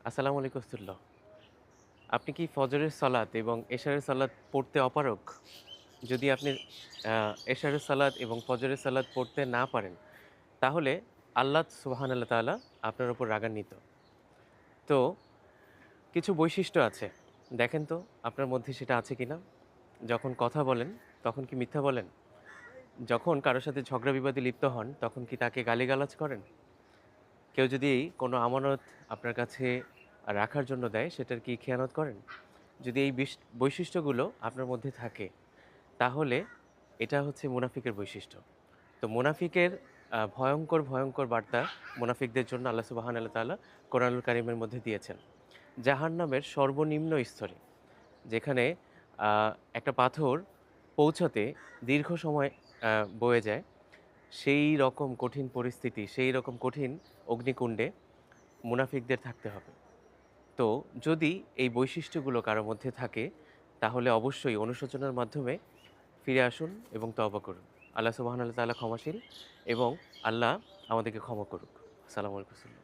আসসালামু আলাইকুম রাহমাতুল্লাহ। আপনি কি ফজরের সালাত এবং এশারের সালাত পড়তে অপারগ? যদি আপনি এশারের সালাত এবং ফজরের সালাত পড়তে না পারেন, তাহলে আল্লাহ সুবহানাহু ওয়া তাআলা আপনার উপর রাগান্বিত। তো কিছু বৈশিষ্ট্য আছে। দেখেন তো আপনার মধ্যে সেটা আছে কিনা? যখন কথা বলেন, তখন কি মিথ্যা বলেন? যখন কারো সাথে ঝগড়া বিবাদে লিপ্ত হন, তখন কি তাকে গালিগালাজ করেন? কেউ যদি কোনো আমানত আপনার কাছে রাখার জন্য দেয়, সেটার কি খেয়ানত করেন? যদি এই বৈশিষ্ট্যগুলো আপনার মধ্যে থাকে, তাহলে এটা হচ্ছে মুনাফিকের বৈশিষ্ট্য। তো মুনাফিকের ভয়ংকর, ভয়ংকর বার্তা মুনাফিকদের জন্য আল্লাহ সুবহানাহু ওয়া তাআলা কোরআনুল কারীমের মধ্যে দিয়েছেন। জাহান্নামের সর্বনিম্ন স্তরে, যেখানে আ একটা পাথর পৌঁছাতে দীর্ঘ সময় আ বয়ে যায়, সেই রকম কঠিন পরিস্থিতি, সেই রকম কঠিন অগ্নিকুণ্ডে মুনাফিকদের থাকতে হবে। তো যদি এই বৈশিষ্ট্যগুলো কারো মধ্যে থাকে, তাহলে অবশ্যই অনুশোচনার মাধ্যমে ফিরে আসুন এবং তওবা করুন। আল্লাহ সুবহানাহু ওয়া তাআলা ক্ষমাশীল এবং আল্লাহ আমাদেরকে ক্ষমা করুক। আসসালামু আলাইকুম।